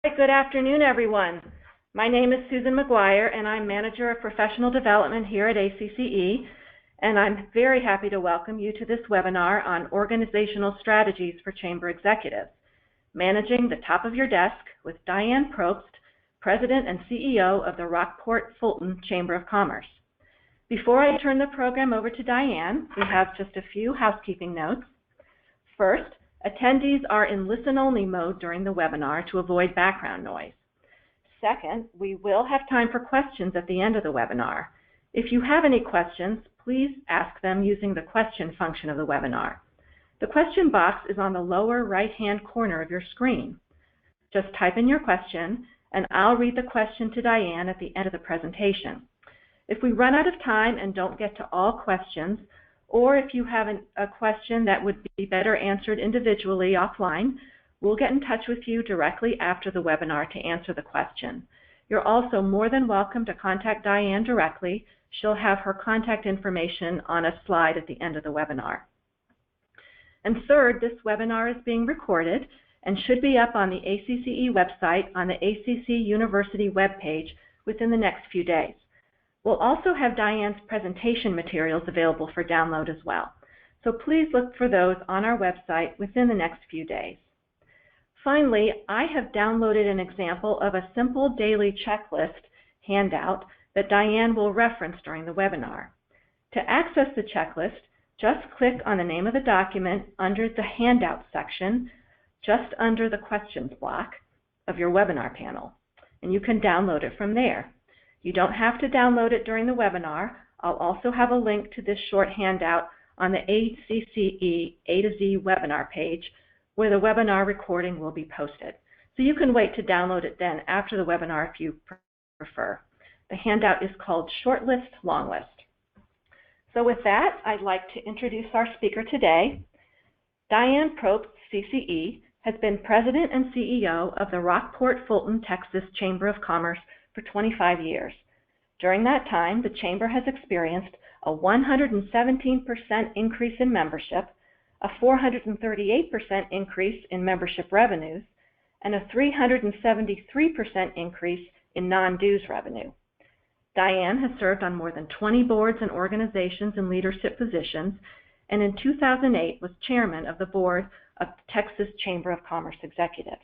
Good afternoon, everyone. My name is Susan McGuire, and I'm Manager of Professional Development here at ACCE, and I'm very happy to welcome you to this webinar on Organizational Strategies for Chamber Executives, Managing the Top of Your Desk with Diane Probst, President and CEO of the Rockport Fulton Chamber of Commerce. Before I turn the program over to Diane, we have just a few housekeeping notes. First, attendees are in listen-only mode during the webinar to avoid background noise. Second, we will have time for questions at the end of the webinar. If you have any questions, please ask them using the question function of the webinar. The question box is on the lower right-hand corner of your screen. Just type in your question, and I'll read the question to Diane at the end of the presentation. If we run out of time and don't get to all questions, or if you have a question that would be better answered individually offline, we'll get in touch with you directly after the webinar to answer the question. You're also more than welcome to contact Diane directly. She'll have her contact information on a slide at the end of the webinar. And third, this webinar is being recorded and should be up on the ACCE website on the ACC University webpage within the next few days. We'll also have Diane's presentation materials available for download as well. So please look for those on our website within the next few days. Finally, I have downloaded an example of a simple daily checklist handout that Diane will reference during the webinar. To access the checklist, just click on the name of the document under the handout section, just under the questions block of your webinar panel, and you can download it from there. You don't have to download it during the webinar. I'll also have a link to this short handout on the ACCE A to Z webinar page where the webinar recording will be posted. So you can wait to download it then after the webinar if you prefer. The handout is called Short List, Long List. So with that, I'd like to introduce our speaker today. Diane Probst, CCE, has been President and CEO of the Rockport Fulton, Texas Chamber of Commerce for 25 years. During that time, the Chamber has experienced a 117% increase in membership, a 438% increase in membership revenues, and a 373% increase in non-dues revenue. Diane has served on more than 20 boards and organizations in leadership positions, and in 2008 was chairman of the board of Texas Chamber of Commerce Executives.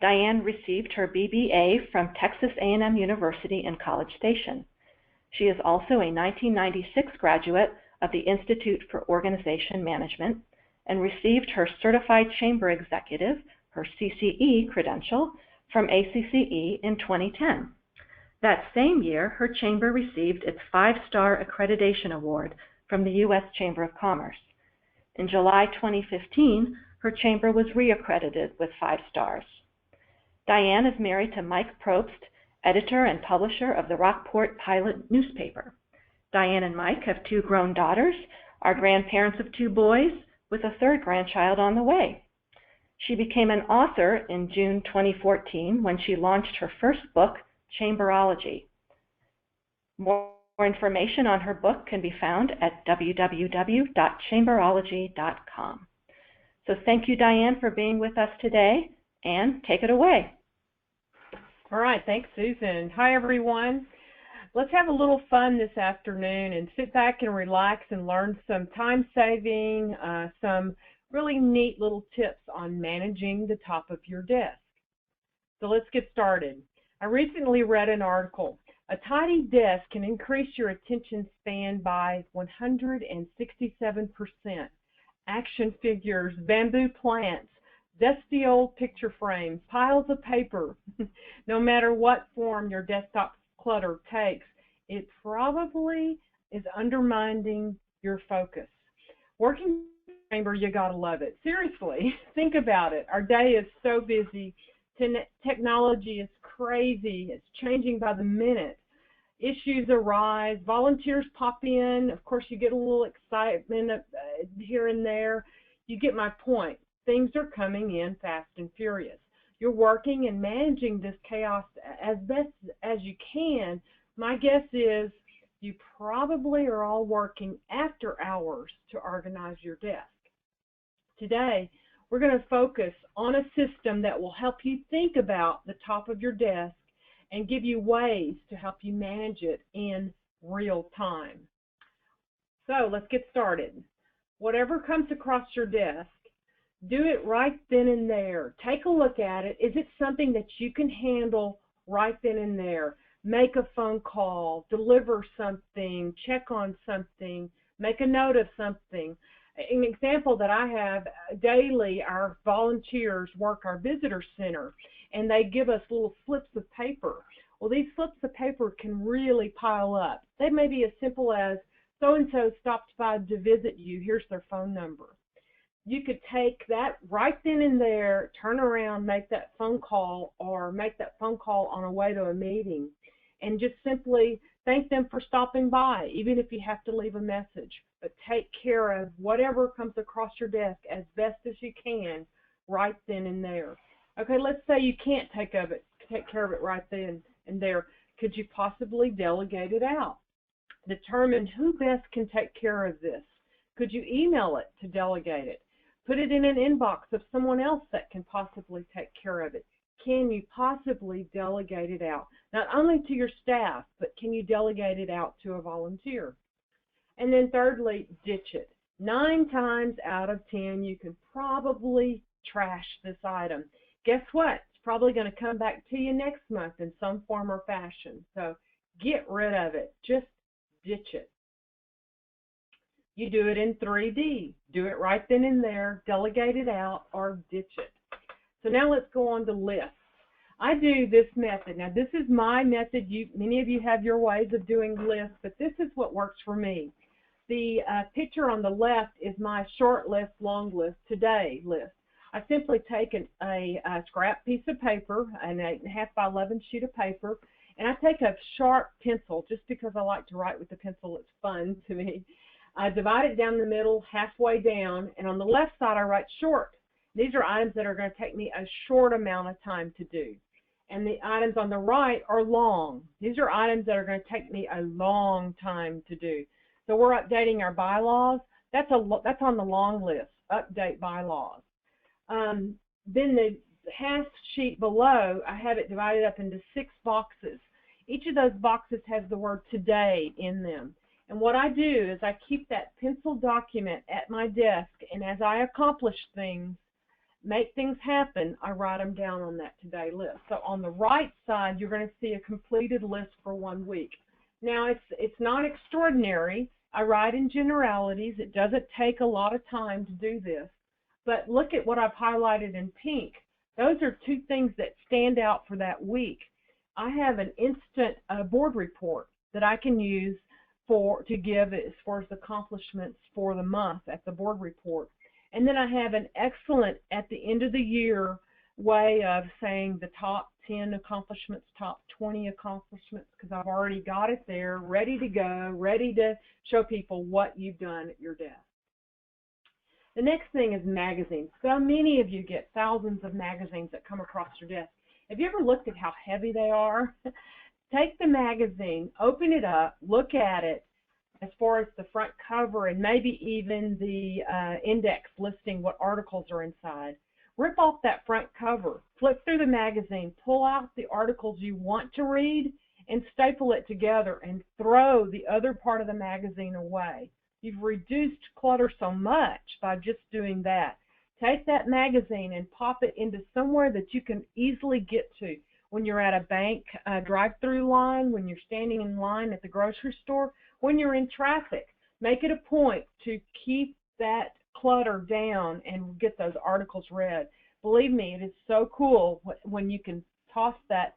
Diane received her BBA from Texas A&M University in College Station. She is also a 1996 graduate of the Institute for Organization Management and received her Certified Chamber Executive, her CCE credential, from ACCE in 2010. That same year, her chamber received its 5-star accreditation award from the U.S. Chamber of Commerce. In July 2015, her chamber was reaccredited with 5 stars. Diane is married to Mike Probst, editor and publisher of the Rockport Pilot newspaper. Diane and Mike have 2 grown daughters, are grandparents of 2 boys, with a 3rd grandchild on the way. She became an author in June 2014 when she launched her first book, Chamberology. More information on her book can be found at www.chamberology.com. So thank you, Diane, for being with us today, and take it away. All right, thanks, Susan. Hi, everyone. Let's have a little fun this afternoon and sit back and relax and learn some time-saving, some really neat little tips on managing the top of your desk. So let's get started. I recently read an article. A tidy desk can increase your attention span by 167%. Action figures, bamboo plants, dusty old picture frames, piles of paper. No matter what form your desktop clutter takes, it probably is undermining your focus. Working in the chamber, you gotta love it. Seriously, think about it. Our day is so busy. Technology is crazy. It's changing by the minute. Issues arise. Volunteers pop in. Of course, you get a little excitement here and there. You get my point. Things are coming in fast and furious. You're working and managing this chaos as best as you can. My guess is you probably are all working after hours to organize your desk. Today, we're going to focus on a system that will help you think about the top of your desk and give you ways to help you manage it in real time. So let's get started. Whatever comes across your desk, do it right then and there. Take a look at it. Is it something that you can handle right then and there? Make a phone call, deliver something, check on something, make a note of something. An example that I have, daily our volunteers work our visitor center, and they give us little slips of paper. Well, these slips of paper can really pile up. They may be as simple as, so-and-so stopped by to visit you, here's their phone number. You could take that right then and there, turn around, make that phone call, or make that phone call on a way to a meeting, and just simply thank them for stopping by, even if you have to leave a message. But take care of whatever comes across your desk as best as you can right then and there. Okay, let's say you can't take care of it right then and there. Could you possibly delegate it out? Determine who best can take care of this. Could you email it to delegate it? Put it in an inbox of someone else that can possibly take care of it. Can you possibly delegate it out? Not only to your staff, but can you delegate it out to a volunteer? And then thirdly, ditch it. 9 times out of 10, you can probably trash this item. Guess what? It's probably going to come back to you next month in some form or fashion. So get rid of it. Just ditch it. You do it in 3D. Do it right then and there, delegate it out, or ditch it. So now let's go on to lists. I do this method. Now this is my method. Many of you have your ways of doing lists, but this is what works for me. The picture on the left is my short list, long list, today list. I simply take a scrap piece of paper, an 8.5 by 11 sheet of paper, and I take a sharp pencil just because I like to write with the pencil. It's fun to me. I divide it down the middle, halfway down, and on the left side I write short. These are items that are going to take me a short amount of time to do. And the items on the right are long. These are items that are going to take me a long time to do. So we're updating our bylaws. That's on the long list, update bylaws. Then the half sheet below, I have it divided up into 6 boxes. Each of those boxes has the word today in them. And what I do is I keep that pencil document at my desk, and as I accomplish things, make things happen, I write them down on that today list. So on the right side, you're going to see a completed list for 1 week. Now, it's not extraordinary. I write in generalities. It doesn't take a lot of time to do this. But look at what I've highlighted in pink. Those are 2 things that stand out for that week. I have an instant board report that I can use to give as far as accomplishments for the month at the board report. And then I have an excellent, at the end of the year, way of saying the top 10 accomplishments, top 20 accomplishments, because I've already got it there, ready to go, ready to show people what you've done at your desk. The next thing is magazines. So many of you get thousands of magazines that come across your desk. Have you ever looked at how heavy they are? Take the magazine, open it up, look at it as far as the front cover and maybe even the index listing what articles are inside. Rip off that front cover, flip through the magazine, pull out the articles you want to read, and staple it together and throw the other part of the magazine away. You've reduced clutter so much by just doing that. Take that magazine and pop it into somewhere that you can easily get to. When you're at a bank drive-through line, when you're standing in line at the grocery store, when you're in traffic, make it a point to keep that clutter down and get those articles read. Believe me, it is so cool when you can toss that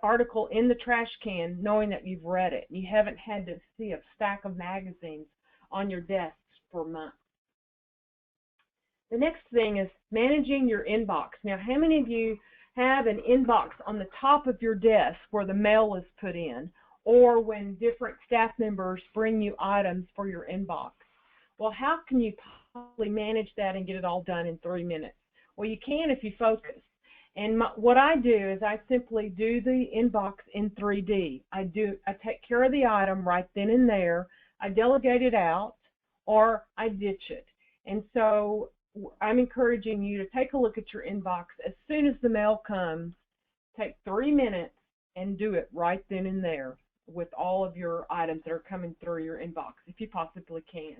article in the trash can knowing that you've read it. You haven't had to see a stack of magazines on your desks for months. The next thing is managing your inbox. Now, how many of you have an inbox on the top of your desk where the mail is put in, or when different staff members bring you items for your inbox? Well, how can you possibly manage that and get it all done in 3 minutes? Well, you can if you focus. And what I do is I simply do the inbox in 3D. I take care of the item right then and there. I delegate it out, or I ditch it. And so I'm encouraging you to take a look at your inbox as soon as the mail comes. Take 3 minutes and do it right then and there with all of your items that are coming through your inbox, if you possibly can.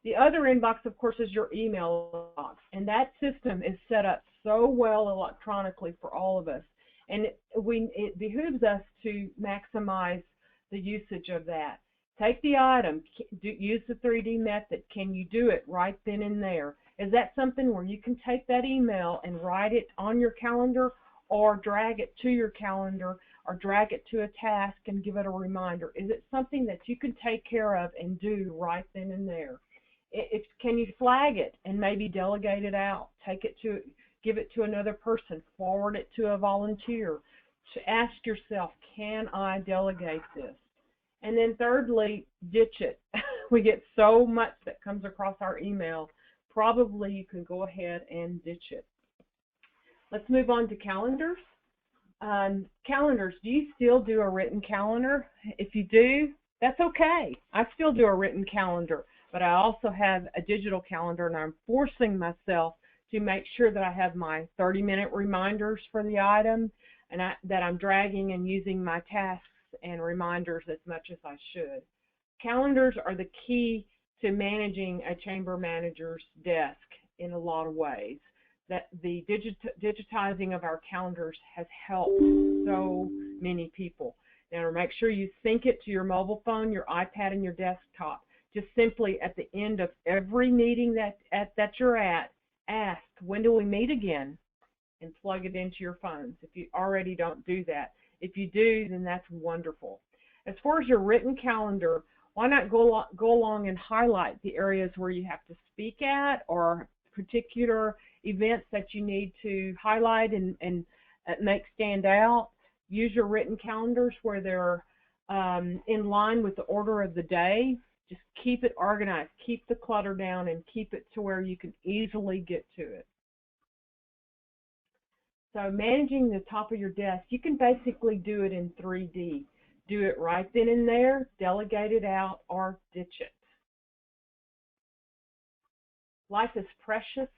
The other inbox, of course, is your email box, and that system is set up so well electronically for all of us, and it behooves us to maximize the usage of that. Take the item, use the 3D method. Can you do it right then and there? Is that something where you can take that email and write it on your calendar, or drag it to your calendar, or drag it to a task and give it a reminder? Is it something that you can take care of and do right then and there? Can you flag it and maybe delegate it out? Give it to another person, forward it to a volunteer. To ask yourself, can I delegate this? And then thirdly, ditch it. We get so much that comes across our email. Probably you can go ahead and ditch it. Let's move on to calendars. Calendars, do you still do a written calendar? If you do, that's okay. I still do a written calendar, but I also have a digital calendar, and I'm forcing myself to make sure that I have my 30-minute reminders for the item, and that I'm dragging and using my tasks and reminders as much as I should. Calendars are the key to managing a chamber manager's desk in a lot of ways. That the digitizing of our calendars has helped so many people. Now, make sure you sync it to your mobile phone, your iPad, and your desktop. Just simply at the end of every meeting that you're at, ask, when do we meet again? And plug it into your phones if you already don't do that. If you do, then that's wonderful. As far as your written calendar, why not go along and highlight the areas where you have to speak at, or particular events that you need to highlight and make stand out. Use your written calendars where they're in line with the order of the day. Just keep it organized, keep the clutter down, and keep it to where you can easily get to it. So managing the top of your desk, you can basically do it in 3D. Do it right then and there, delegate it out, or ditch it. Life is precious.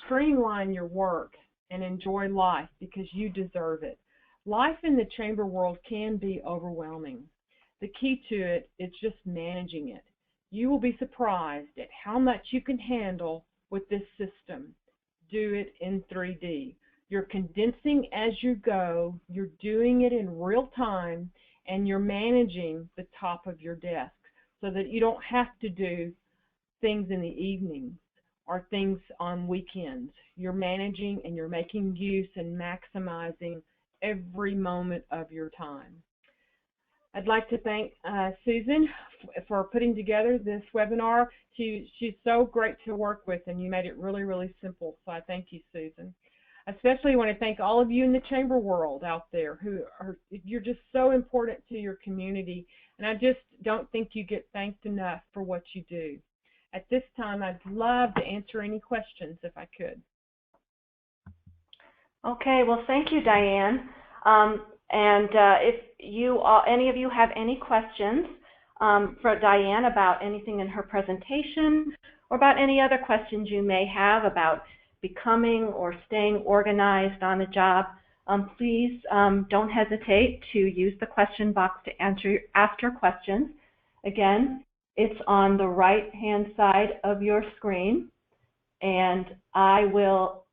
Streamline your work and enjoy life because you deserve it. Life in the chamber world can be overwhelming. The key to it is just managing it. You will be surprised at how much you can handle with this system. Do it in 3D. You're condensing as you go, you're doing it in real time, and you're managing the top of your desk so that you don't have to do things in the evenings or things on weekends. You're managing and you're making use and maximizing every moment of your time. I'd like to thank Susan for putting together this webinar. She's so great to work with, and you made it really, really simple. So I thank you, Susan. I especially want to thank all of you in the chamber world out there you're just so important to your community, and I just don't think you get thanked enough for what you do. At this time, I'd love to answer any questions if I could. Okay, well, thank you, Diane. If any of you have any questions for Diane about anything in her presentation, or about any other questions you may have about becoming or staying organized on the job, please don't hesitate to use the question box to ask your questions. Again, it's on the right-hand side of your screen, and I will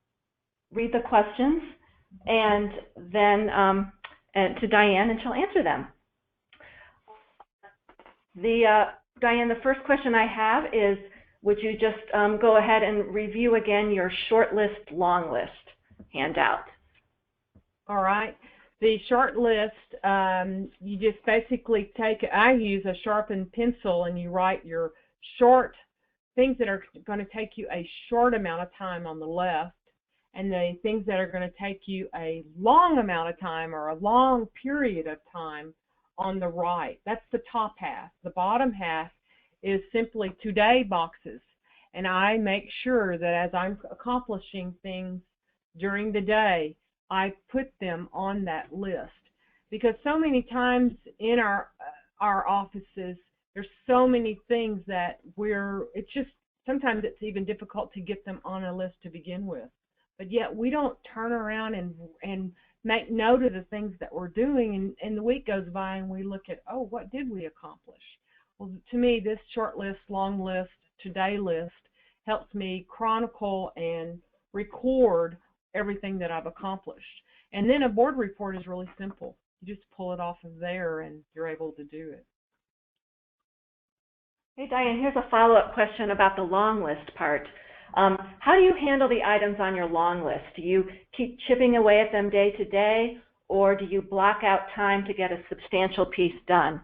read the questions and then to Diane, and she'll answer them. Diane, the first question I have is, would you just go ahead and review again your short list, long list handout? All right. The short list, you just basically I use a sharpened pencil, and you write your short things that are going to take you a short amount of time on the left, and the things that are going to take you a long amount of time or a long period of time on the right. That's the top half. The bottom half is simply today boxes, and I make sure that as I'm accomplishing things during the day, I put them on that list, because so many times in our offices, there's so many things that it's just sometimes it's even difficult to get them on a list to begin with. But yet we don't turn around and make note of the things that we're doing, and the week goes by and we look at, oh, what did we accomplish? Well, to me, this short list, long list, today list helps me chronicle and record everything that I've accomplished. And then a board report is really simple. You just pull it off of there and you're able to do it. Hey, Diane, here's a follow-up question about the long list part. How do you handle the items on your long list? Do you keep chipping away at them day to day, or do you block out time to get a substantial piece done?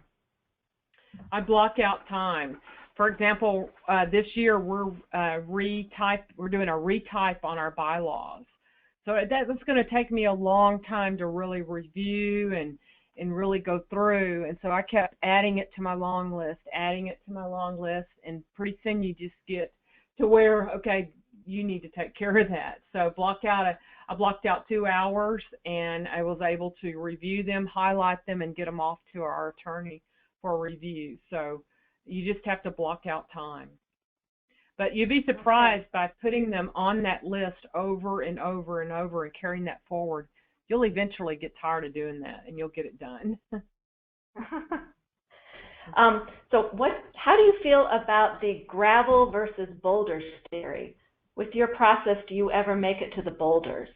I block out time. For example, this year we're doing a retype on our bylaws. So that's going to take me a long time to really review and really go through. And so I kept adding it to my long list, and pretty soon you just get to where, okay, you need to take care of that. So I blocked out 2 hours, and I was able to review them, highlight them, and get them off to our attorney for review. So you just have to block out time. But you'd be surprised, by putting them on that list over and over and over and carrying that forward, you'll eventually get tired of doing that, and you'll get it done. So how do you feel about the gravel versus boulders theory? With your process, do you ever make it to the boulders?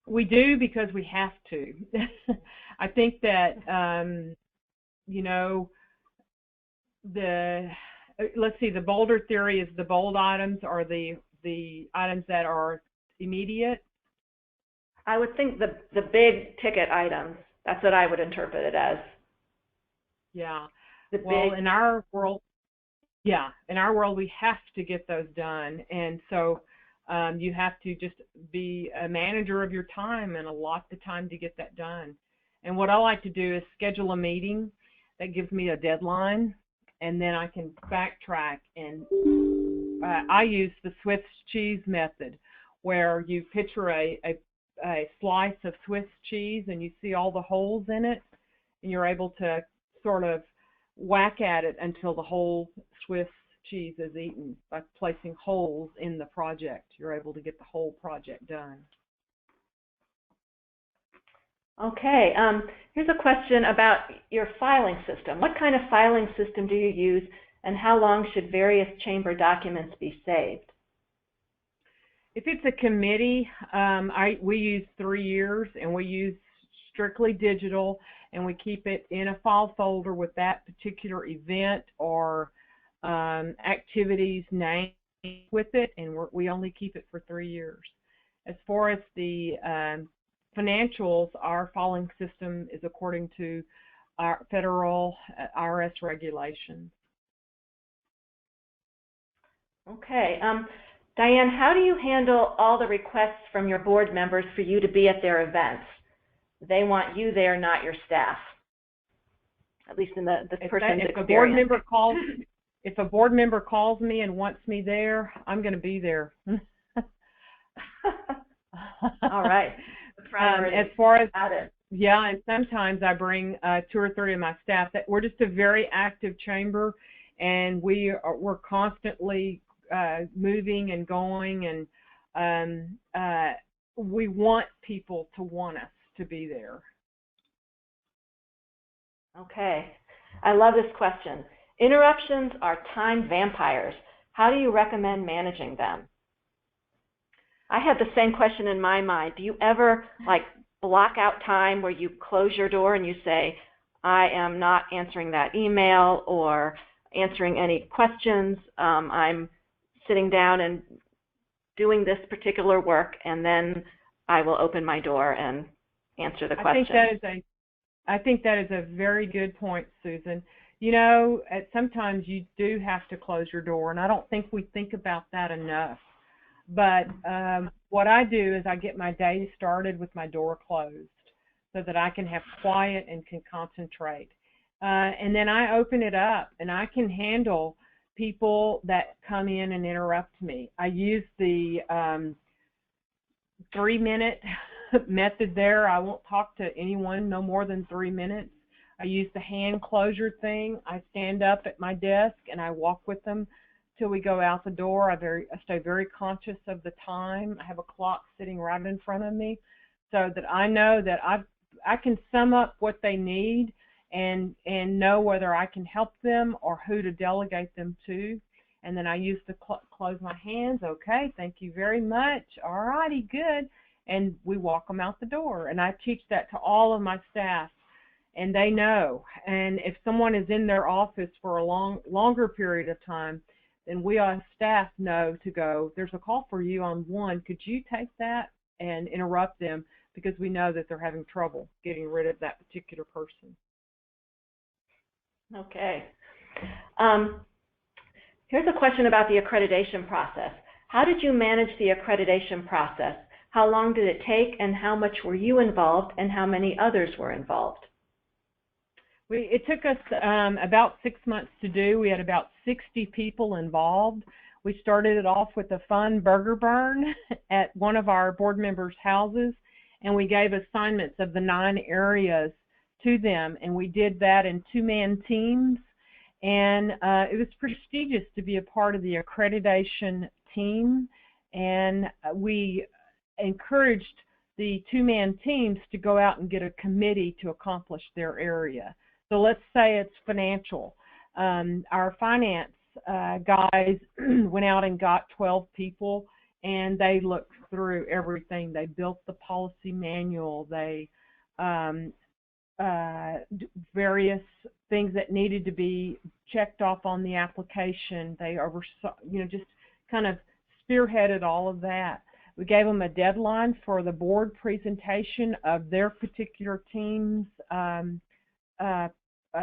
We do, because we have to. I think that, let's see, the boulder theory is the bold items are the items that are immediate. I would think the big ticket items. That's what I would interpret it as. Yeah. In our world, we have to get those done, and so you have to just be a manager of your time and allot the time to get that done. And what I like to do is schedule a meeting that gives me a deadline, and then I can backtrack. And I use the Swiss cheese method, where you picture a slice of Swiss cheese and you see all the holes in it, and you're able to sort of whack at it until the whole Swiss cheese is eaten. By placing holes in the project, you're able to get the whole project done. Okay, here's a question about your filing system. What kind of filing system do you use, and how long should various chamber documents be saved? If it's a committee, we use 3 years, and we use strictly digital, and we keep it in a file folder with that particular event or activities named with it, and we only keep it for 3 years. As far as the financials, our filing system is according to our federal IRS regulations. Okay. Diane, how do you handle all the requests from your board members for you to be at their events? They want you there, not your staff. At least in this person's experience. If a board member calls me and wants me there, I'm going to be there. All right. As far as yeah, and sometimes I bring 2 or 3 of my staff. We're just a very active chamber, and we're constantly moving and going, and we want people to want us to be there. Okay, I love this question. Interruptions are time vampires. How do you recommend managing them? I had the same question in my mind. Do you ever block out time where you close your door and you say, I am not answering that email or answering any questions. I'm sitting down and doing this particular work, and then I will open my door and answer the question. I think that is a very good point, Susan. Sometimes you do have to close your door, and I don't think we think about that enough. But what I do is I get my day started with my door closed so that I can have quiet and can concentrate. And then I open it up, and I can handle people that come in and interrupt me. I use the 3-minute method there. I won't talk to anyone no more than 3 minutes. I use the hand closure thing. I stand up at my desk and I walk with them till we go out the door. I stay very conscious of the time. I have a clock sitting right in front of me so that I know that I can sum up what they need and know whether I can help them or who to delegate them to. And then I use the close my hands. Okay, thank you very much. All righty, good. And we walk them out the door. And I teach that to all of my staff, and they know. And if someone is in their office for a longer period of time, then we as staff know to go, there's a call for you on 1. Could you take that and interrupt them, because we know that they're having trouble getting rid of that particular person. Okay. Here's a question about the accreditation process. How did you manage the accreditation process? How long did it take, and how much were you involved, and how many others were involved? It took us about 6 months to do. We had about 60 people involved. We started it off with a fun burger burn at one of our board members' houses, and we gave assignments of the 9 areas to them, and we did that in 2-man teams. And it was prestigious to be a part of the accreditation team, and we encouraged the 2-man teams to go out and get a committee to accomplish their area. So let's say it's financial. Our finance guys went out and got 12 people, and they looked through everything. They built the policy manual. They various things that needed to be checked off on the application. They oversaw, just kind of spearheaded all of that. We gave them a deadline for the board presentation of their particular team's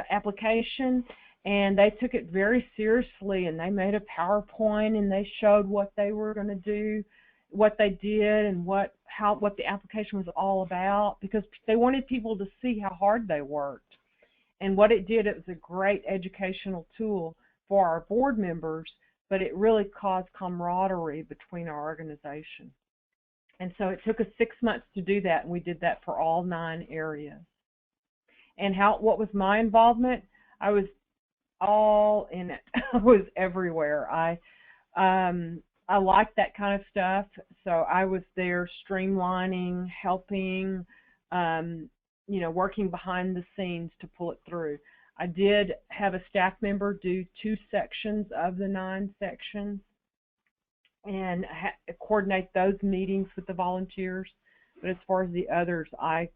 application, and they took it very seriously, and they made a PowerPoint, and they showed what they were going to do, what they did, and what the application was all about, because they wanted people to see how hard they worked. And what it did, it was a great educational tool for our board members, but it really caused camaraderie between our organization. And so it took us 6 months to do that, and we did that for all 9 areas. And what was my involvement? I was all in it. I was everywhere. I liked that kind of stuff, so I was there streamlining, helping, working behind the scenes to pull it through. I did have a staff member do 2 sections of the 9 sections and coordinate those meetings with the volunteers. But as far as the others, I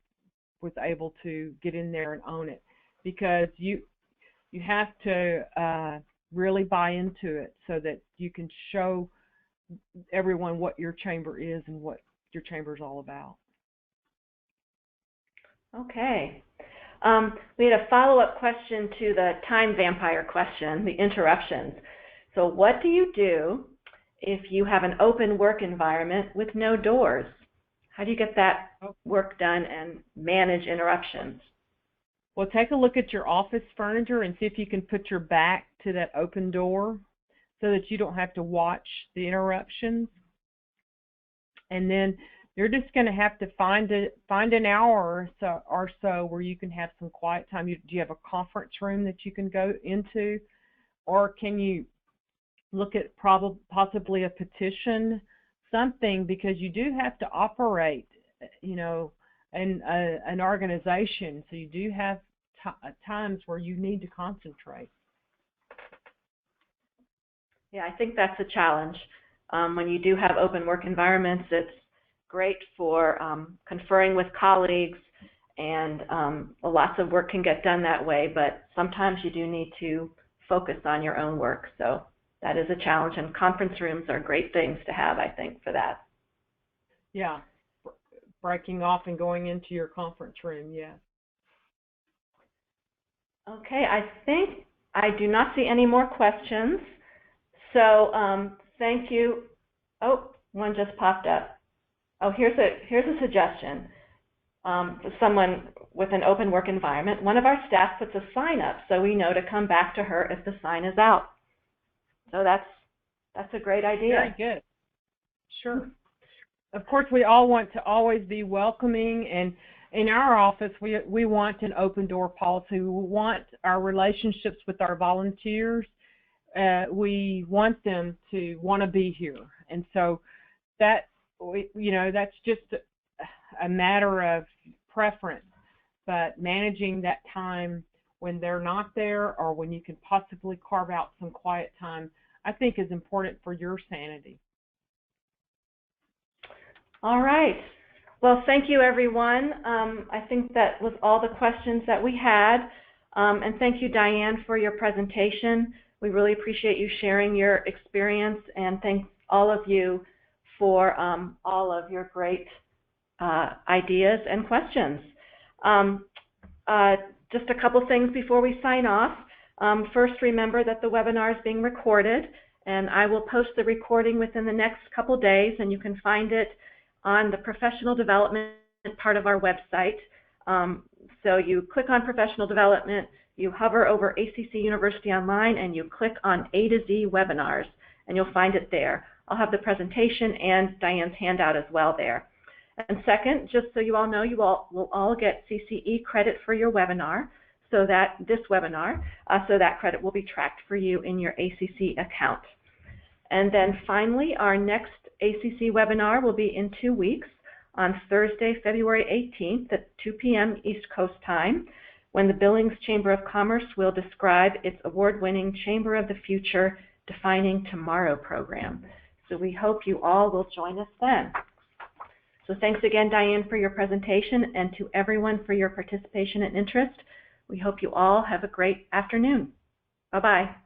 was able to get in there and own it, because you have to really buy into it so that you can show everyone what your chamber is and what your chamber is all about. Okay. We had a follow-up question to the time vampire question, the interruptions. So what do you do if you have an open work environment with no doors? How do you get that work done and manage interruptions? Well, take a look at your office furniture and see if you can put your back to that open door so that you don't have to watch the interruptions. And then you're just going to have to find an hour or so where you can have some quiet time. Do you have a conference room that you can go into, or can you look at possibly a petition, something, because you do have to operate, an organization, so you do have times where you need to concentrate. Yeah, I think that's a challenge. When you do have open work environments, it's great for conferring with colleagues, and lots of work can get done that way, but sometimes you do need to focus on your own work. So that is a challenge, and conference rooms are great things to have, I think, for that. Yeah, breaking off and going into your conference room, yeah. Okay, I think I do not see any more questions. So thank you. Oh, one just popped up. Oh, here's a suggestion. For someone with an open work environment, one of our staff puts a sign up so we know to come back to her if the sign is out. So that's a great idea. Very good. Sure. Of course, we all want to always be welcoming, and in our office, we want an open door policy. We want our relationships with our volunteers. We want them to want to be here, and so that that's just a matter of preference. But managing that time when they're not there, or when you can possibly carve out some quiet time, I think is important for your sanity. All right. Well, thank you, everyone. I think that was all the questions that we had. And thank you, Diane, for your presentation. We really appreciate you sharing your experience, and thank all of you for all of your great ideas and questions. Just a couple things before we sign off. First, remember that the webinar is being recorded, and I will post the recording within the next couple days, and you can find it on the professional development part of our website. So you click on professional development, you hover over ACC University Online, and you click on A to Z webinars, and you'll find it there. I'll have the presentation and Diane's handout as well there. And second, just so you all know, you all will all get CCE credit for your webinar, so that this webinar, so that credit will be tracked for you in your ACC account. And then finally, our next ACC webinar will be in 2 weeks on Thursday, February 18th at 2 p.m. East Coast time, when the Billings Chamber of Commerce will describe its award-winning Chamber of the Future Defining Tomorrow program. So we hope you all will join us then. So thanks again, Diane, for your presentation, and to everyone for your participation and interest. We hope you all have a great afternoon. Bye-bye.